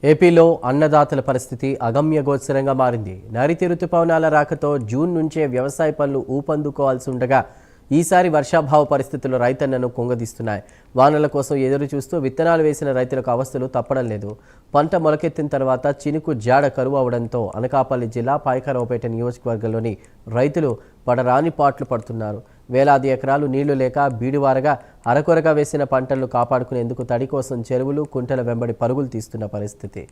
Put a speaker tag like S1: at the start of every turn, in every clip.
S1: ఏపీలో అన్నదాతల పరిస్థితి అగమ్యగోచరంగా మారింది. నైరుతి రుతుపవనాల రాకతో జూన్ నుంచే వ్యవసాయ పనులు ఊపందుకోవాల్సి ఉండగా ఈసారి వర్షాభావ పరిస్థితులు రైతన్నను కుంగదీస్తున్నాయి. వానల కోసం ఎదురు చూస్తూ విత్తనాలు వేసిన రైతులకు అవస్థలు తప్పడం లేదు. పంట మొలకెత్తిన తర్వాత చినుకు జాడ కరువు అవడంతో అనకాపల్లి జిల్లా పాయకరావుపేట నియోజకవర్గంలోని రైతులు పడరాని పాట్లు పడుతున్నారు. వేలాది ఎకరాలు నీళ్లు లేక బీడువారగా అరకొరగా వేసిన పంటలను కాపాడుకునేందుకు తడి కోసం చెరువులు కుంటల వెంబడి పరుగులు తీస్తున్న పరిస్థితి.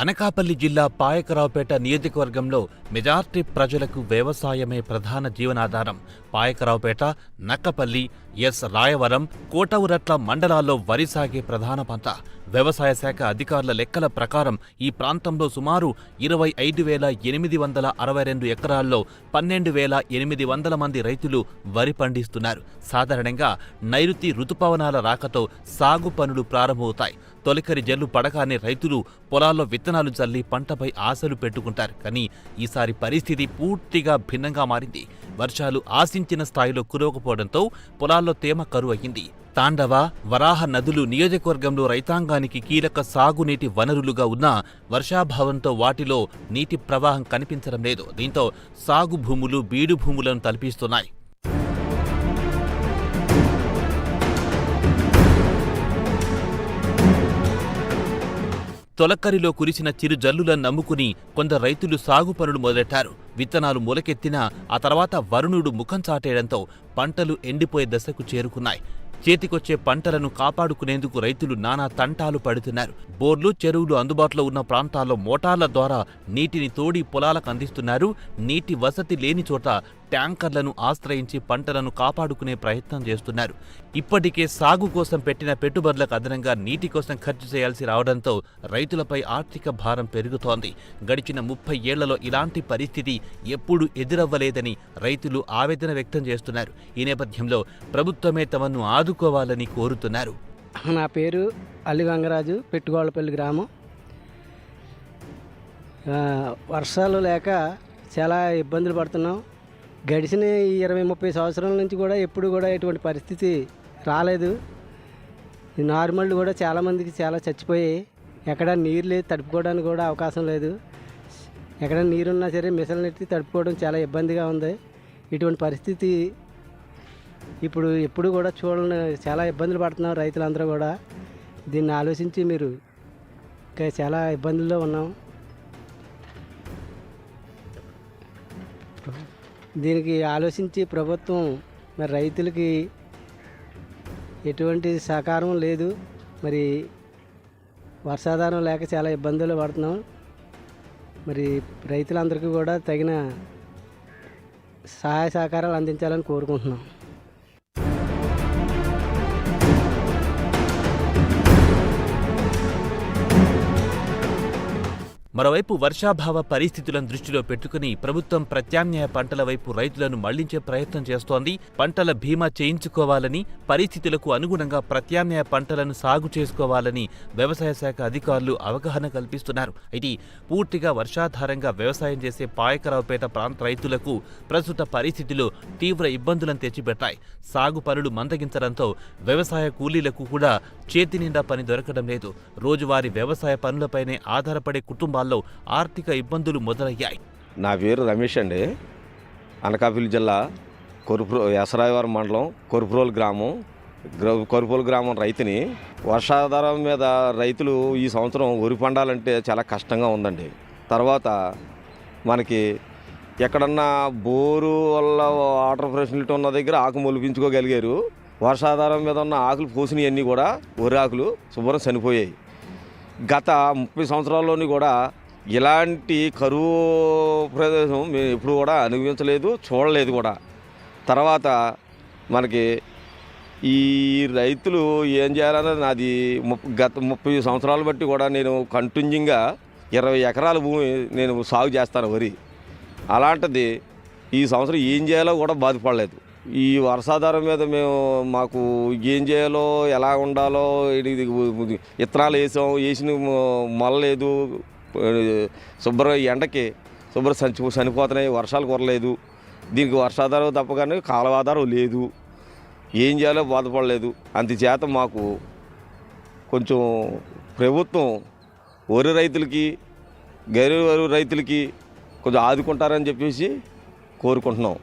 S2: అనకాపల్లి జిల్లా పాయకరావుపేట నియోజకవర్గంలో మెజార్టీ ప్రజలకు వ్యవసాయమే ప్రధాన జీవనాధారం. పాయకరావుపేట, నక్కపల్లి, ఎస్ రాయవరం, కోటవురట్ల మండలాల్లో వరి సాగే ప్రధాన పంట. వ్యవసాయ శాఖ అధికారుల లెక్కల ప్రకారం ఈ ప్రాంతంలో సుమారు 25,862 ఎకరాల్లో 12,800 మంది రైతులు వరి పండిస్తున్నారు. సాధారణంగా నైరుతి రుతుపవనాల రాకతో సాగు పనులు ప్రారంభమవుతాయి. తొలకరి జల్లు పడగానే రైతులు పొలాల్లో విత్తనాలు చల్లి పంటపై ఆశలు పెట్టుకుంటారు. కానీ ఈసారి పరిస్థితి పూర్తిగా భిన్నంగా మారింది. వర్షాలు ఆశించిన స్థాయిలో కురవకపోవడంతో పొలాల్లో తేమ కరువు అయ్యింది. తాండవ, వరాహ నదులు నియోజకవర్గంలో రైతాంగానికి కీలక సాగునీటి వనరులుగా ఉన్న వర్షాభావంతో వాటిలో నీటి ప్రవాహం కనిపించడం లేదు. దీంతో సాగు భూములు బీడు భూములను తలపిస్తున్నాయి. తొలకరిలో కురిసిన చిరు జల్లులను నమ్ముకుని కొందరు రైతులు సాగు పనులు మొదలెట్టారు. విత్తనాలు మొలకెత్తినా ఆ తర్వాత వరుణుడు ముఖం చాటేయడంతో పంటలు ఎండిపోయే దశకు చేరుకున్నాయి. చేతికొచ్చే పంటలను కాపాడుకునేందుకు రైతులు నానా తంటాలు పడుతున్నారు. బోర్లు, చెరువులు అందుబాటులో ఉన్న ప్రాంతాల్లో మోటార్ల ద్వారా నీటిని తోడి పొలాలకు అందిస్తున్నారు. నీటి వసతి లేని చోట ట్యాంకర్లను ఆశ్రయించి పంటలను కాపాడుకునే ప్రయత్నం చేస్తున్నారు. ఇప్పటికే సాగు కోసం పెట్టిన పెట్టుబడులకు అదనంగా నీటి కోసం ఖర్చు చేయాల్సి రావడంతో రైతులపై ఆర్థిక భారం పెరుగుతోంది. గడిచిన 30 ఏళ్లలో ఇలాంటి పరిస్థితి ఎప్పుడూ ఎదురవ్వలేదని రైతులు ఆవేదన వ్యక్తం చేస్తున్నారు. ఈ నేపథ్యంలో ప్రభుత్వమే తమను ఆదుకోవాలని కోరుతున్నారు.
S3: నా పేరు అల్లి గంగరాజు, పెట్టుగోళ్లపల్లి గ్రామం. వర్షాలు లేక చాలా ఇబ్బందులు పడుతున్నాం. గడిచిన 20-30 సంవత్సరాల నుంచి కూడా ఎప్పుడు కూడా ఎటువంటి పరిస్థితి రాలేదు. నార్మల్ కూడా చాలామందికి చాలా చచ్చిపోయాయి. ఎక్కడ నీరు లేదు, తడుపుకోవడానికి కూడా అవకాశం లేదు. ఎక్కడ నీరున్నా సరే మిషన్లు ఎత్తి తడుపుకోవడం చాలా ఇబ్బందిగా ఉంది. ఇటువంటి పరిస్థితి ఇప్పుడు ఎప్పుడు కూడా చూడని చాలా ఇబ్బందులు పడుతున్నాం రైతులందరూ కూడా. దీన్ని ఆలోచించి మీరు చాలా ఇబ్బందుల్లో ఉన్నాం. దీనికి ఆలోచించి ప్రభుత్వం మరి రైతులకి ఎటువంటి సహకారం లేదు. మరి వర్షాధారం లేక చాలా ఇబ్బందులు పడుతున్నాం. మరి రైతులందరికీ కూడా తగిన సహాయ సహకారాలు అందించాలని కోరుకుంటున్నాం.
S2: మరోవైపు వర్షాభావ పరిస్థితులను దృష్టిలో పెట్టుకుని ప్రభుత్వం ప్రత్యామ్నాయ పంటల వైపు రైతులను మళ్లించే ప్రయత్నం చేస్తోంది. పంటల బీమా చేయించుకోవాలని, పరిస్థితులకు అనుగుణంగా ప్రత్యామ్నాయ పంటలను సాగు చేసుకోవాలని వ్యవసాయ శాఖ అధికారులు అవగాహన కల్పిస్తున్నారు. అయితే పూర్తిగా వర్షాధారంగా వ్యవసాయం చేసే పాయకరావుపేట ప్రాంత రైతులకు ప్రస్తుత పరిస్థితులు తీవ్ర ఇబ్బందులను తెచ్చిపెట్టాయి. సాగు పనులు మందగించడంతో వ్యవసాయ కూలీలకు కూడా చేతి నిండా పని దొరకడం లేదు. రోజువారీ వ్యవసాయ పనులపైనే ఆధారపడే కుటుంబాలు ఆర్థిక ఇబ్బందులు మొదలయ్యాయి.
S4: నా పేరు రమేష్ అండి. అనకాపల్లి జిల్లా ఎసరాయవరం మండలం కొరుప్రోలు గ్రామం రైతుని. వర్షాధారం మీద రైతులు ఈ సంవత్సరం వరి పండాలంటే చాలా కష్టంగా ఉందండి. తర్వాత మనకి ఎక్కడన్నా బోరు వల్ల వాటర్ ఫెసిలిటీ ఉన్న దగ్గర ఆకు మొలిపించుకోగలిగారు. వర్షాధారం మీద ఉన్న ఆకులు పోసినవన్నీ కూడా వరి ఆకులు శుభ్రం చనిపోయాయి. గత 30 సంవత్సరాల్లోని కూడా ఇలాంటి కరువు ప్రదేశం మేము ఎప్పుడు కూడా అనుభవించలేదు, చూడలేదు కూడా. తర్వాత మనకి ఈ రైతులు ఏం చేయాలన్నది నాది గత 30 సంవత్సరాలు బట్టి కూడా నేను కంటిన్యూగా 20 ఎకరాల భూమి నేను సాగు చేస్తాను వరి. అలాంటిది ఈ సంవత్సరం ఏం చేయాలో కూడా బాధపడలేదు. ఈ వర్షాధారం మీద మాకు ఏం చేయాలో, ఎలా ఉండాలో, విత్తనాలు వేసిన మొలలేదు, శుభ్రం ఎండకి చనిపోతున్నాయి, వర్షాలు కురలేదు. దీనికి వర్షాధారం తప్ప కానీ కాలువాధారం లేదు, ఏం చేయాలో బాధపడలేదు. అందుచేత మాకు కొంచెం ప్రభుత్వం వరి రైతులకి గైరు వరి రైతులకి కొంచెం ఆదుకుంటారని చెప్పేసి కోరుకుంటున్నాం.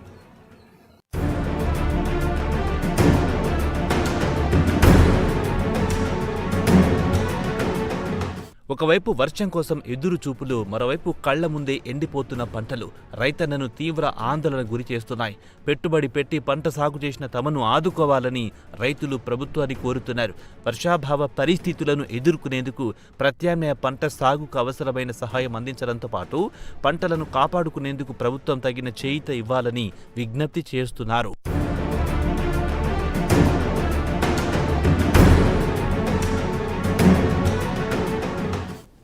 S2: ఒకవైపు వర్షం కోసం ఎదురు చూపులు, మరోవైపు కళ్ల ముందే ఎండిపోతున్న పంటలు రైతన్నను తీవ్ర ఆందోళన గురి చేస్తున్నాయి. పెట్టుబడి పెట్టి పంట సాగు చేసిన తమను ఆదుకోవాలని రైతులు ప్రభుత్వాన్ని కోరుతున్నారు. వర్షాభావ పరిస్థితులను ఎదుర్కొనేందుకు ప్రత్యామ్నాయ పంట సాగుకు అవసరమైన సహాయం అందించడంతో పాటు పంటలను కాపాడుకునేందుకు ప్రభుత్వం తగిన చేయూత ఇవ్వాలని విజ్ఞప్తి చేస్తున్నారు.